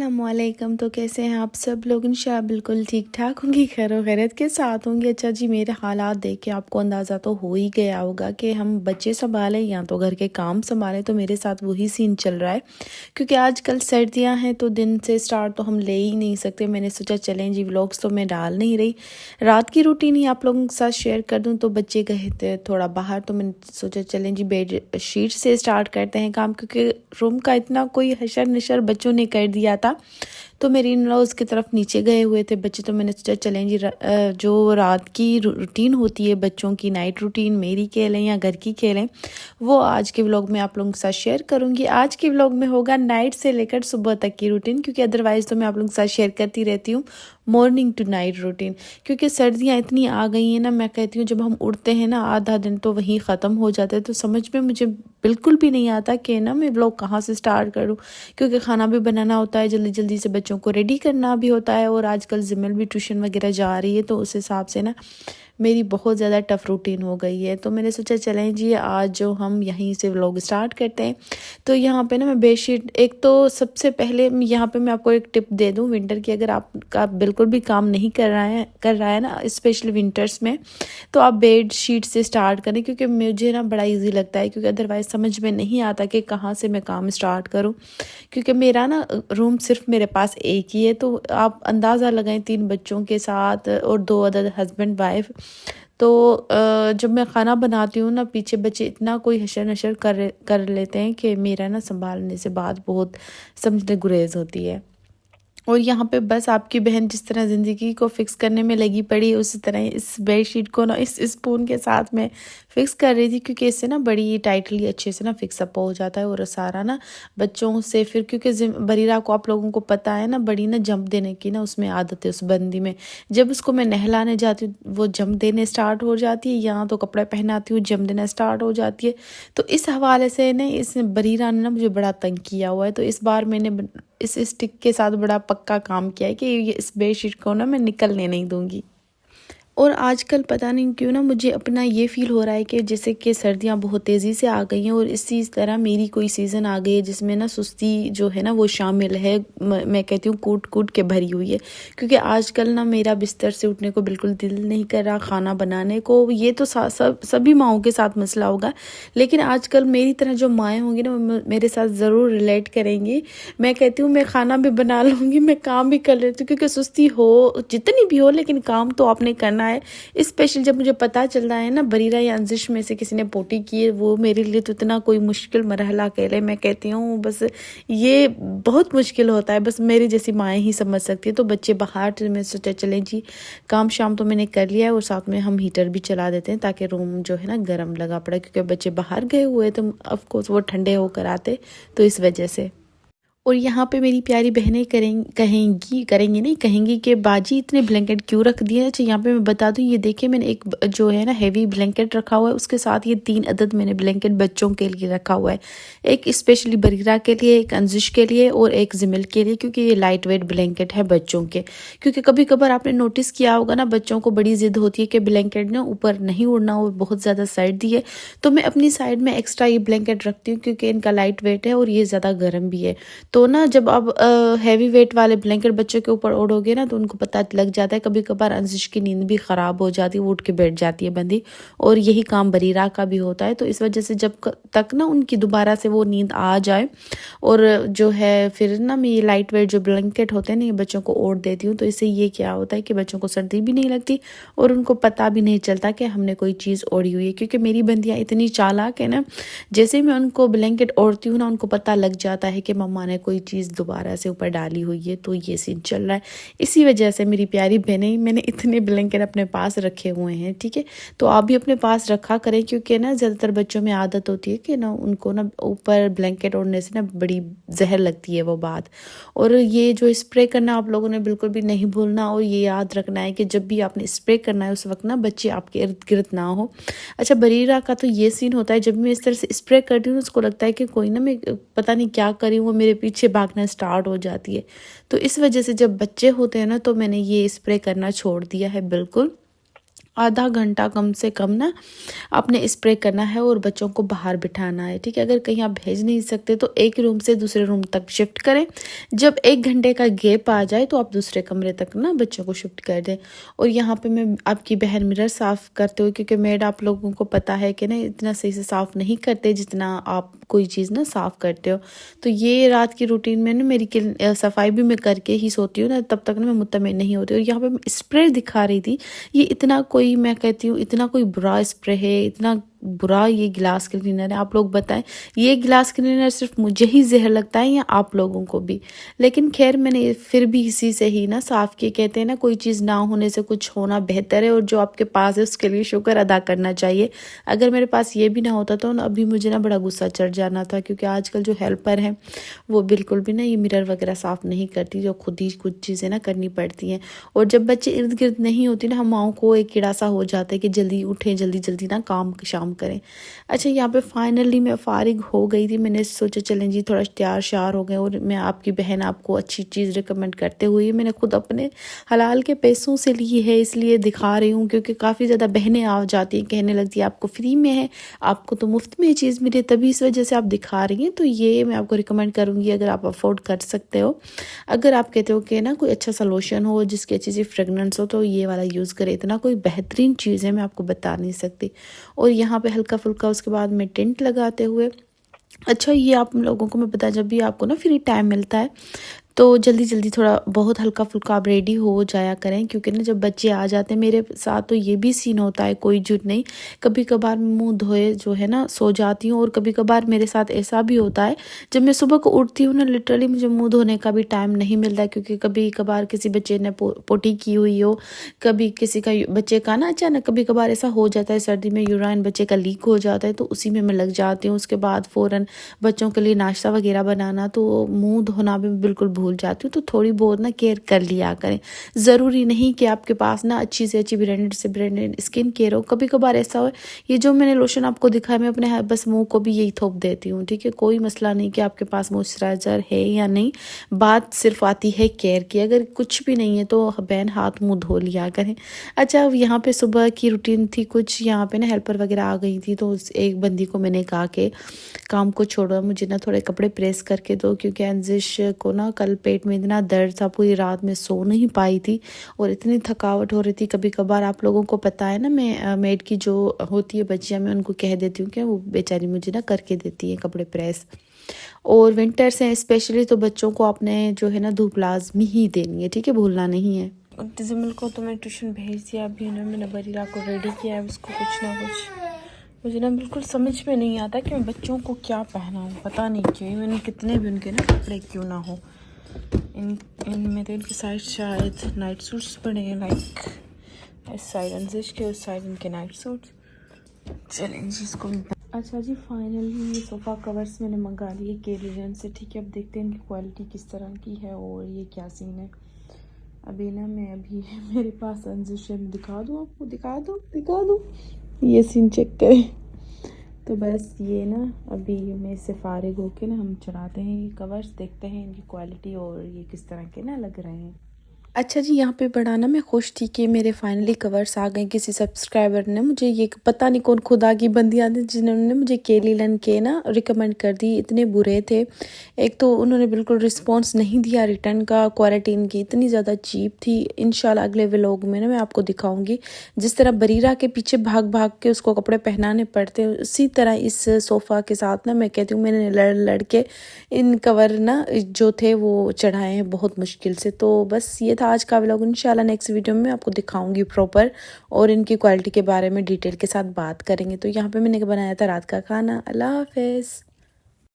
अस्सलामुअलैकुम। तो कैसे हैं आप सब लोग? इंशाअल्लाह बिल्कुल ठीक ठाक होंगी, खैर खैरियत के साथ होंगे। अच्छा जी, मेरे हालात देख के आपको अंदाज़ा तो हो ही गया होगा कि हम बच्चे संभालें या तो घर के काम संभालें, तो मेरे साथ वही सीन चल रहा है। क्योंकि आजकल सर्दियां हैं तो दिन से स्टार्ट तो हम ले ही नहीं सकते। मैंने सोचा चलें जी, व्लॉग्स तो मैं डाल नहीं रही, रात की रूटीन ही आप लोगों के साथ शेयर कर दूं। तो बच्चे गए थे थोड़ा बाहर, तो मैंने सोचा चलें जी बेड शीट से स्टार्ट करते हैं काम, क्योंकि रूम का इतना कोई हशर नशर बच्चों ने कर दिया था। तो मेरी इन लॉज की तरफ नीचे गए हुए थे बच्चे, तो मैंने सोचा चलें जी जो रात की रूटीन होती है बच्चों की, नाइट रूटीन मेरी कह लें या घर की कह लें, वो आज के व्लॉग में आप लोगों के साथ शेयर करूंगी। आज के व्लॉग में होगा नाइट से लेकर सुबह तक की रूटीन, क्योंकि अदरवाइज़ तो मैं आप लोगों के साथ शेयर करती रहती हूँ मॉर्निंग टू नाइट रूटीन। क्योंकि सर्दियाँ इतनी आ गई हैं ना, मैं कहती हूँ जब हम उठते हैं ना आधा दिन तो वहीं ख़त्म हो जाता है। तो समझ में मुझे बिल्कुल भी नहीं आता कि ना मैं व्लॉग कहाँ से स्टार्ट करूँ, क्योंकि खाना भी बनाना होता है, जल्दी जल्दी से बच्चों को रेडी करना भी होता है, और आजकल जिमल भी ट्यूशन वगैरह जा रही है, तो उस हिसाब से ना मेरी बहुत ज़्यादा टफ़ रूटीन हो गई है। तो मैंने सोचा चलें जी आज जो हम यहीं से व्लॉग स्टार्ट करते हैं। तो यहाँ पे ना मैं बेडशीट, एक तो सबसे पहले यहाँ पे मैं आपको एक टिप दे दूँ विंटर की, अगर आपका बिल्कुल भी काम नहीं कर रहा है ना, स्पेशली विंटर्स में, तो आप बेड शीट से स्टार्ट करें, क्योंकि मुझे ना बड़ा इजी लगता है, क्योंकि अदरवाइज़ समझ में नहीं आता कि कहाँ से मैं काम स्टार्ट करूँ। क्योंकि मेरा ना रूम सिर्फ मेरे पास एक ही है, तो आप अंदाज़ा लगाएं 3 बच्चों के साथ और 2 अदर हस्बैंड वाइफ। तो जब मैं खाना बनाती हूँ ना, पीछे बच्चे इतना कोई हशर नशर कर लेते हैं कि मेरा ना संभालने से बात बहुत समझने गुरेज होती है। और यहाँ पे बस आपकी बहन जिस तरह ज़िंदगी को फिक्स करने में लगी पड़ी, उसी तरह इस बेडशीट को ना इस स्पून के साथ में फिक्स कर रही थी, क्योंकि इससे ना बड़ी टाइटली अच्छे से ना फिक्स अप हो जाता है। और सारा ना बच्चों से फिर, क्योंकि बरीरा को आप लोगों को पता है ना, बड़ी ना जंप देने की ना उसमें आदत है उस बंदी में। जब उसको मैं नहलाने जाती हूँ वो जंप देने स्टार्ट हो जाती है, यहाँ तो कपड़े पहनाती हूँ जंप देना स्टार्ट हो जाती है। तो इस हवाले से ना इस बरीरा ने ना मुझे बड़ा तंग किया हुआ है। तो इस बार मैंने इस स्टिक के साथ बड़ा पक्का काम किया है कि ये इस बेडशीट को ना मैं निकलने नहीं दूंगी। और आजकल पता नहीं क्यों ना मुझे अपना ये फ़ील हो रहा है कि जैसे कि सर्दियाँ बहुत तेज़ी से आ गई हैं, और इसी तरह मेरी कोई सीज़न आ गई है जिसमें ना सुस्ती जो है ना वो शामिल है। मैं कहती हूँ कूट कूट के भरी हुई है, क्योंकि आजकल ना मेरा बिस्तर से उठने को बिल्कुल दिल नहीं कर रहा, खाना बनाने को। ये तो सभी माओं के साथ मसला होगा, लेकिन आजकल मेरी तरह जो माएँ होंगी ना वो मेरे साथ ज़रूर रिलेट करेंगी। मैं कहती हूँ मैं खाना भी बना लूँगी, मैं काम भी कर लेती हूँ, क्योंकि सुस्ती हो जितनी भी हो लेकिन काम तो आपने करना है। स्पेशली जब मुझे पता चल रहा है ना बरीरा या अंजिश में से किसी ने पोटी की है, वो मेरे लिए तो इतना कोई मुश्किल मरहला कह ले। मैं कहती हूँ बस ये बहुत मुश्किल होता है, बस मेरी जैसी माएँ ही समझ सकती है। तो बच्चे बाहर, तो मैं सोचा चलें जी काम शाम तो मैंने कर लिया है, और साथ में हम हीटर भी चला देते हैं ताकि रूम जो है ना गर्म लगा पड़ा, क्योंकि बच्चे बाहर गए हुए तो ऑफकोर्स वो ठंडे होकर आते, तो इस वजह से। और यहाँ पे मेरी प्यारी बहनें करेंगी नहीं, कहेंगी कि बाजी इतने ब्लैंकेट क्यों रख दिए। अच्छा यहाँ पे मैं बता दूँ, ये देखिए मैंने एक जो है ना हैवी ब्लैंकेट रखा हुआ है, उसके साथ ये 3 अदद मैंने ब्लैंकेट बच्चों के लिए रखा हुआ है। एक स्पेशली बरीरा के लिए, एक अंजिश के लिए और एक जिमिल के लिए, क्योंकि ये लाइट वेट ब्लैंकेट है बच्चों के। क्योंकि कभी कभार आपने नोटिस किया होगा ना, बच्चों को बड़ी ज़िद होती है कि ब्लैंकेट ना ऊपर नहीं उड़ना, और बहुत ज़्यादा सर्दी है, तो मैं अपनी साइड में एक्स्ट्रा ये ब्लैंकेट रखती हूँ, क्योंकि इनका लाइट वेट है और ये ज़्यादा गर्म भी है। तो ना जब आप हैवी वेट वाले ब्लैंकेट बच्चों के ऊपर ओढ़ोगे ना, तो उनको पता लग जाता है। कभी कभार अंजिश की नींद भी ख़राब हो जाती है, वो उठ के बैठ जाती है बंदी, और यही काम बरीरा का भी होता है। तो इस वजह से जब तक ना उनकी दोबारा से वो नींद आ जाए, और जो है फिर ना मैं ये लाइट वेट जो ब्लैंकेट होते हैं ना ये बच्चों को ओढ़ देती हूँ। तो इससे ये क्या होता है कि बच्चों को सर्दी भी नहीं लगती, और उनको पता भी नहीं चलता कि हमने कोई चीज़ ओढ़ी हुई है। क्योंकि मेरी बंदियाँ इतनी चालाक है ना, जैसे मैं उनको ब्लैंकेट ओढ़ती हूँ ना, उनको पता लग जाता है कि मम्मा ने कोई चीज़ दोबारा से ऊपर डाली हुई है। तो ये सीन चल रहा है। इसी वजह से मेरी प्यारी बहनें, मैंने इतने ब्लैंकेट अपने पास रखे हुए हैं, ठीक है। तो आप भी अपने पास रखा करें, क्योंकि ना ज़्यादातर बच्चों में आदत होती है कि ना उनको ना ऊपर ब्लैंकेट ओढ़ने से ना बड़ी जहर लगती है वो बात। और ये जो स्प्रे करना आप लोगों ने बिल्कुल भी नहीं भूलना, और ये याद रखना है कि जब भी आपने स्प्रे करना है उस वक्त ना बच्चे आपके इर्द गिर्द ना हो। अच्छा बरीरा का तो ये सीन होता है, जब मैं इस तरह से स्प्रे करती हूँ उसको लगता है कि कोई ना, मैं पता नहीं क्या करी हूँ, वो मेरे पीछे भागना स्टार्ट हो जाती है। तो इस वजह से जब बच्चे होते हैं ना, तो मैंने ये स्प्रे करना छोड़ दिया है बिल्कुल। आधा घंटा कम से कम ना आपने स्प्रे करना है और बच्चों को बाहर बिठाना है, ठीक है। अगर कहीं आप भेज नहीं सकते तो एक रूम से दूसरे रूम तक शिफ्ट करें। जब 1 घंटे का गैप आ जाए तो आप दूसरे कमरे तक ना बच्चों को शिफ्ट कर दें। और यहाँ पे मैं आपकी बहन मिरर साफ़ करते हुए, क्योंकि मेड आप लोगों को पता है कि ना इतना सही से साफ़ नहीं करते जितना आप कोई चीज़ ना साफ़ करते हो। तो ये रात की रूटीन में ना मेरी सफाई भी मैं करके ही सोती हूँ ना, तब तक ना मैं मुतमिन नहीं होती। और यहाँ पे मैं स्प्रे दिखा रही थी, ये इतना कोई, मैं कहती हूँ इतना कोई बुरा स्प्रे है, इतना बुरा ये गिलास क्लीनर है। आप लोग बताएं, ये गिलास क्लीनर सिर्फ मुझे ही जहर लगता है या आप लोगों को भी? लेकिन खैर मैंने फिर भी इसी से ही ना साफ़ किए। कहते हैं ना कोई चीज़ ना होने से कुछ होना बेहतर है, और जो आपके पास है उसके लिए शुक्र अदा करना चाहिए। अगर मेरे पास ये भी ना होता तो ना अभी मुझे ना बड़ा गुस्सा चढ़ जाना था, क्योंकि आजकल जो हेल्पर हैं वो बिल्कुल भी ना ये मिरर वगैरह साफ़ नहीं करती, जो खुद ही कुछ चीज़ें ना करनी पड़ती हैं। और जब बच्चे इर्द गिर्द नहीं होती ना, हम माओ को एक कीड़ा सा हो जाता है कि जल्दी उठें, जल्दी जल्दी ना काम शाम करें। अच्छा, यहाँ पे फाइनली मैं फ़ारिग हो गई थी। मैंने सोचा चलें जी थोड़ा तैयार श्यार हो गए, और मैं आपकी बहन आपको अच्छी चीज़ रिकमेंड करते हुए मैंने खुद अपने हलाल के पैसों से ली है, इसलिए दिखा रही हूँ। क्योंकि काफ़ी ज़्यादा बहनें आ जाती हैं, कहने लगती है आपको फ्री में है, आपको तो मुफ्त में ये चीज़ मिले, तभी इस वजह से आप दिखा रही हैं। तो ये मैं आपको रिकमेंड करूँगी अगर आप अफोर्ड कर सकते हो। अगर आप कहते हो कि ना कोई अच्छा सा लोशन हो जिसकी अच्छी सी फ्रेगनेंस हो, तो ये वाला यूज़ करें। इतना कोई बेहतरीन चीज़ है, मैं आपको बता नहीं सकती। और यहाँ पे हल्का फुल्का उसके बाद में टिंट लगाते हुए, अच्छा ये आप लोगों को मैं बता, जब भी आपको ना फ्री टाइम मिलता है तो जल्दी जल्दी थोड़ा बहुत हल्का फुल्का आप रेडी हो जाया करें। क्योंकि ना जब बच्चे आ जाते हैं, मेरे साथ तो ये भी सीन होता है, कोई झूठ नहीं। कभी कभार मुंह धोए जो है ना सो जाती हूँ, और कभी कभार मेरे साथ ऐसा भी होता है जब मैं सुबह को उठती हूँ ना, लिटरली मुझे मुंह धोने का भी टाइम नहीं मिलता है। क्योंकि कभी कभार किसी बच्चे ने पोटी की हुई हो, कभी किसी का बच्चे का ना अचानक कभी कभार ऐसा हो जाता है, सर्दी में यूराइन बच्चे का लीक हो जाता है, तो उसी में मैं लग जाती हूँ। उसके बाद फ़ौरन बच्चों के लिए नाश्ता वगैरह बनाना, तो मुंह धोना भी बिल्कुल भूल जाती हूँ। तो थोड़ी बहुत ना केयर कर लिया करें। ज़रूरी नहीं कि आपके पास ना अच्छी से अच्छी ब्रांडेड से ब्रांडेड स्किन केयर हो। कभी कभार ऐसा हो, ये जो मैंने लोशन आपको दिखाया, मैं अपने बस मुंह को भी यही थोप देती हूँ, ठीक है। कोई मसला नहीं कि आपके पास मॉइस्चराइज़र है या नहीं, बात सिर्फ आती है केयर की। अगर कुछ भी नहीं है तो बहन हाथ मुंह धो लिया करें। अच्छा, अब यहाँ पे सुबह की रूटीन थी कुछ, यहाँ पे ना हेल्पर वगैरह आ गई थी, तो एक बंदी को मैंने कहा कि काम को छोड़ो, मुझे ना थोड़े कपड़े प्रेस करके दो। क्योंकि अंजिश को ना कल पेट में इतना दर्द था, पूरी रात में सो नहीं पाई थी, और इतनी थकावट हो रही थी। कभी कभार आप लोगों को पता है ना, मैं मेड की जो होती है बच्चियाँ, मैं उनको कह देती हूँ कि वो बेचारी मुझे ना करके देती है कपड़े प्रेस। और विंटर्स हैं स्पेशली, तो बच्चों को आपने जो है ना धूप लाजमी ही देनी है, ठीक है, भूलना नहीं है। जमील को तो मैं ट्यूशन भेज दिया, अभी ना मैंने बरीरा को रेडी किया है, उसको कुछ ना कुछ। मुझे ना बिल्कुल समझ में नहीं आता कि मैं बच्चों को क्या पहनाऊँ, पता नहीं क्यों। मैंने कितने भी उनके ना कपड़े क्यों ना हो, इनमें तो इनके साइड शायद नाइट सूट्स पड़े हैं, लाइक इस साइड अंजिश के, उस साइड इनके नाइट सूट्स। चलें जी इसको। अच्छा जी, फाइनली ये सोफ़ा कवर्स मैंने मंगा लिए केलियन से, ठीक है। अब देखते हैं इनकी क्वालिटी किस तरह की है और ये क्या सीन है। अभी ना मैं अभी मेरे पास अंजिश है, दिखा दूँ आपको, दिखा दूँ, ये सीन चेक करें। तो बस ये ना अभी मैं इससे फारिग होके ना हम चढ़ाते हैं ये कवर्स, देखते हैं इनकी क्वालिटी और ये किस तरह के ना लग रहे हैं। अच्छा जी, यहाँ पे बड़ा ना मैं खुश थी कि मेरे फाइनली कवर्स आ गए। किसी सब्सक्राइबर ने मुझे, ये पता नहीं कौन खुदा की बंदियाँ थी जिन्होंने मुझे केलीलन के ना रिकमेंड कर दी। इतने बुरे थे, एक तो उन्होंने बिल्कुल रिस्पांस नहीं दिया रिटर्न का, क्वालिटी इनकी इतनी ज़्यादा चीप थी। इंशाल्लाह अगले व्लॉग में ना मैं आपको दिखाऊंगी, जिस तरह बरीरा के पीछे भाग भाग के उसको कपड़े पहनाने पड़ते हैं, उसी तरह इस सोफ़ा के साथ ना मैं कहती हूँ मैंने लड़ लड़ के इन कवर ना जो थे वो चढ़ाए हैं बहुत मुश्किल से। तो बस ये था आज का व्लॉग। इंशाल्लाह नेक्स्ट वीडियो में आपको दिखाऊंगी प्रॉपर, और इनकी क्वालिटी के बारे में डिटेल के साथ बात करेंगे। तो यहाँ पे मैंने बनाया था रात का खाना। अल्लाह हाफ़िज़।